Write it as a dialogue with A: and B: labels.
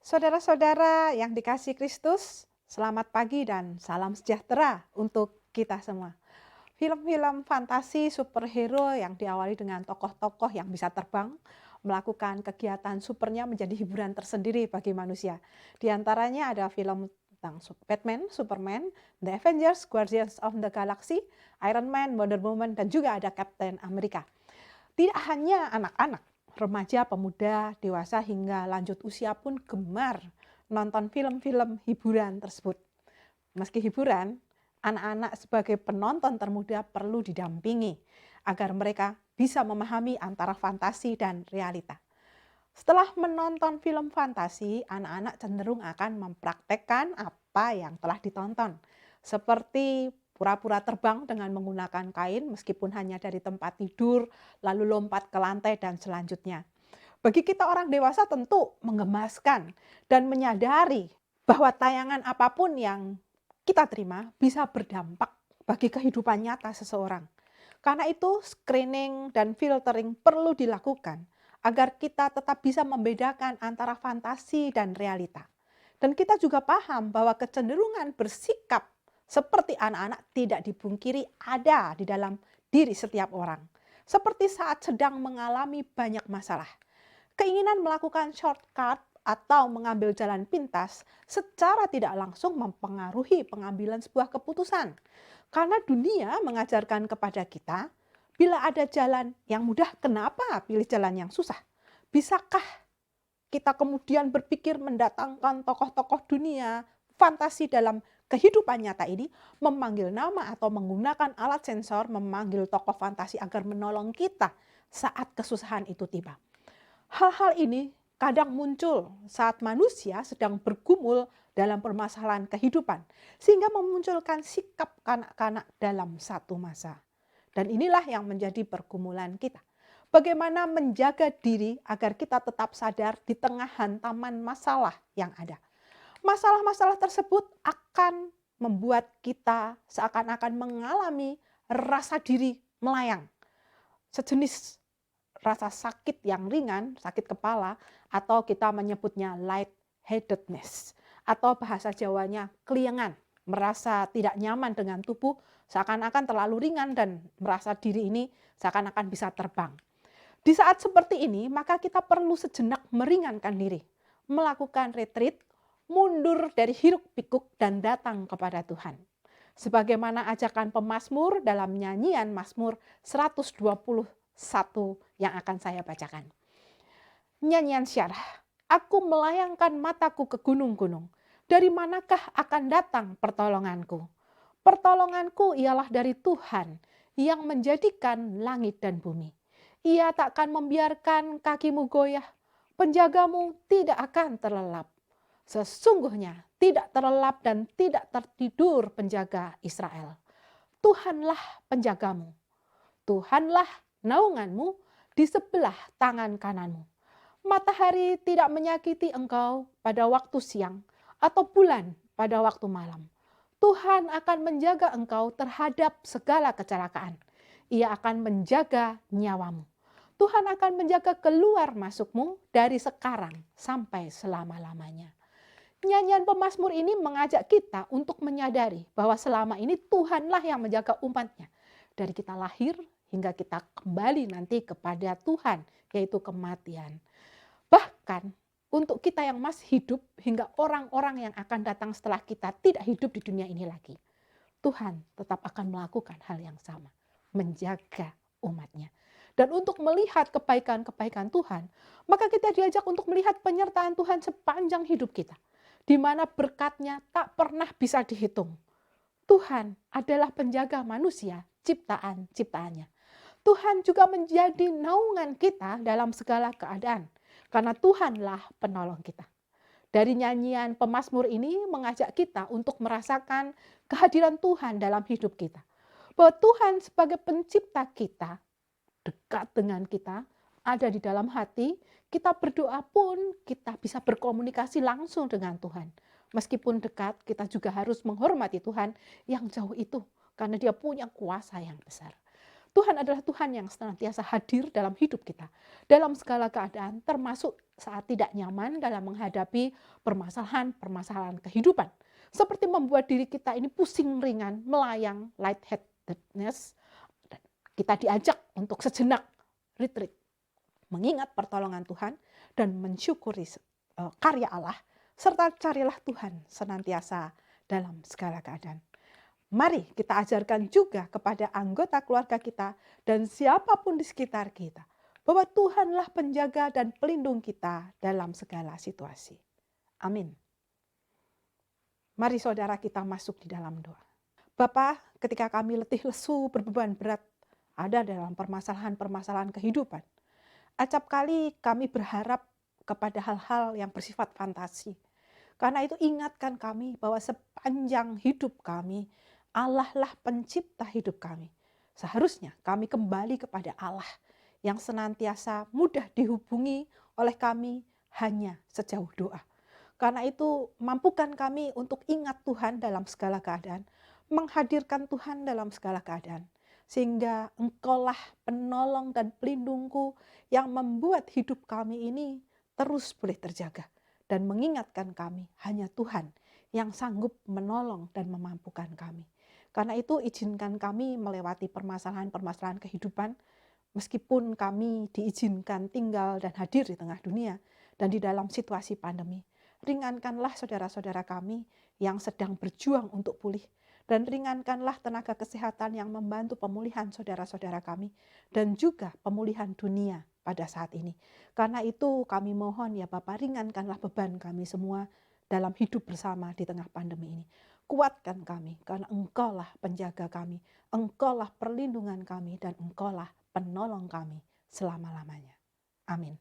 A: Saudara-saudara yang dikasihi Kristus, selamat pagi dan salam sejahtera untuk kita semua. Film-film fantasi superhero yang diawali dengan tokoh-tokoh yang bisa terbang, melakukan kegiatan supernya menjadi hiburan tersendiri bagi manusia. Di antaranya ada film tentang Batman, Superman, The Avengers, Guardians of the Galaxy, Iron Man, Wonder Woman, dan juga ada Captain America. Tidak hanya anak-anak, remaja, pemuda, dewasa hingga lanjut usia pun gemar nonton film-film hiburan tersebut. Meski hiburan, anak-anak sebagai penonton termuda perlu didampingi agar mereka bisa memahami antara fantasi dan realita. Setelah menonton film fantasi, anak-anak cenderung akan mempraktekkan apa yang telah ditonton, seperti pura-pura terbang dengan menggunakan kain meskipun hanya dari tempat tidur, lalu lompat ke lantai dan selanjutnya. Bagi kita orang dewasa tentu menggemaskan dan menyadari bahwa tayangan apapun yang kita terima bisa berdampak bagi kehidupan nyata seseorang. Karena itu screening dan filtering perlu dilakukan agar kita tetap bisa membedakan antara fantasi dan realita. Dan kita juga paham bahwa kecenderungan bersikap seperti anak-anak tidak dipungkiri ada di dalam diri setiap orang. Seperti saat sedang mengalami banyak masalah. Keinginan melakukan shortcut atau mengambil jalan pintas secara tidak langsung mempengaruhi pengambilan sebuah keputusan. Karena dunia mengajarkan kepada kita, bila ada jalan yang mudah, kenapa pilih jalan yang susah? Bisakah kita kemudian berpikir mendatangkan tokoh-tokoh dunia, fantasi dalam kehidupan nyata ini, memanggil nama atau menggunakan alat sensor, memanggil tokoh fantasi agar menolong kita saat kesusahan itu tiba. Hal-hal ini kadang muncul saat manusia sedang bergumul dalam permasalahan kehidupan, sehingga memunculkan sikap kanak-kanak dalam satu masa. Dan inilah yang menjadi pergumulan kita. Bagaimana menjaga diri agar kita tetap sadar di tengah hantaman masalah yang ada. Masalah-masalah tersebut akan membuat kita seakan-akan mengalami rasa diri melayang. Sejenis rasa sakit yang ringan, sakit kepala, atau kita menyebutnya light-headedness, atau bahasa Jawanya keliengan, merasa tidak nyaman dengan tubuh, seakan-akan terlalu ringan dan merasa diri ini seakan-akan bisa terbang. Di saat seperti ini, maka kita perlu sejenak meringankan diri, melakukan retreat, mundur dari hiruk-pikuk dan datang kepada Tuhan. Sebagaimana ajakan pemazmur dalam nyanyian Mazmur 121 yang akan saya bacakan. Nyanyian syarah, aku melayangkan mataku ke gunung-gunung. Dari manakah akan datang pertolonganku? Pertolonganku ialah dari Tuhan yang menjadikan langit dan bumi. Ia takkan membiarkan kakimu goyah, penjagamu tidak akan terlelap. Sesungguhnya tidak terlelap dan tidak tertidur penjaga Israel. Tuhanlah penjagamu, Tuhanlah naunganmu di sebelah tangan kananmu. Matahari tidak menyakiti engkau pada waktu siang atau bulan pada waktu malam. Tuhan akan menjaga engkau terhadap segala kecelakaan. Ia akan menjaga nyawamu. Tuhan akan menjaga keluar masukmu dari sekarang sampai selama-lamanya. Nyanyian pemazmur ini mengajak kita untuk menyadari bahwa selama ini Tuhanlah yang menjaga umatnya. Dari kita lahir hingga kita kembali nanti kepada Tuhan, yaitu kematian. Bahkan untuk kita yang masih hidup hingga orang-orang yang akan datang setelah kita tidak hidup di dunia ini lagi. Tuhan tetap akan melakukan hal yang sama, menjaga umatnya. Dan untuk melihat kebaikan-kebaikan Tuhan, maka kita diajak untuk melihat penyertaan Tuhan sepanjang hidup kita, di mana berkat-Nya tak pernah bisa dihitung. Tuhan adalah penjaga manusia, ciptaan-ciptaannya. Tuhan juga menjadi naungan kita dalam segala keadaan, karena Tuhanlah penolong kita. Dari nyanyian pemazmur ini mengajak kita untuk merasakan kehadiran Tuhan dalam hidup kita. Bahwa Tuhan sebagai pencipta kita, dekat dengan kita, ada di dalam hati, kita berdoa pun kita bisa berkomunikasi langsung dengan Tuhan. Meskipun dekat, kita juga harus menghormati Tuhan yang jauh itu, karena Dia punya kuasa yang besar. Tuhan adalah Tuhan yang senantiasa hadir dalam hidup kita, dalam segala keadaan, termasuk saat tidak nyaman dalam menghadapi permasalahan-permasalahan kehidupan. Seperti membuat diri kita ini pusing ringan, melayang, lightheadedness. Kita diajak untuk sejenak retreat, mengingat pertolongan Tuhan dan mensyukuri karya Allah, serta carilah Tuhan senantiasa dalam segala keadaan. Mari kita ajarkan juga kepada anggota keluarga kita dan siapapun di sekitar kita bahwa Tuhanlah penjaga dan pelindung kita dalam segala situasi. Amin. Mari saudara kita masuk di dalam doa. Bapa, ketika kami letih lesu berbeban berat ada dalam permasalahan-permasalahan kehidupan, acap kali kami berharap kepada hal-hal yang bersifat fantasi. Karena itu ingatkan kami bahwa sepanjang hidup kami, Allah lah pencipta hidup kami. Seharusnya kami kembali kepada Allah yang senantiasa mudah dihubungi oleh kami hanya sejauh doa. Karena itu mampukan kami untuk ingat Tuhan dalam segala keadaan, menghadirkan Tuhan dalam segala keadaan. Sehingga Engkaulah penolong dan pelindungku yang membuat hidup kami ini terus boleh terjaga. Dan mengingatkan kami hanya Tuhan yang sanggup menolong dan memampukan kami. Karena itu izinkan kami melewati permasalahan-permasalahan kehidupan, meskipun kami diizinkan tinggal dan hadir di tengah dunia dan di dalam situasi pandemi. Ringankanlah saudara-saudara kami yang sedang berjuang untuk pulih, dan ringankanlah tenaga kesehatan yang membantu pemulihan saudara-saudara kami, dan juga pemulihan dunia pada saat ini. Karena itu kami mohon ya Bapak, ringankanlah beban kami semua dalam hidup bersama di tengah pandemi ini. Kuatkan kami, karena Engkaulah penjaga kami, Engkaulah perlindungan kami, dan Engkaulah penolong kami selama-lamanya. Amin.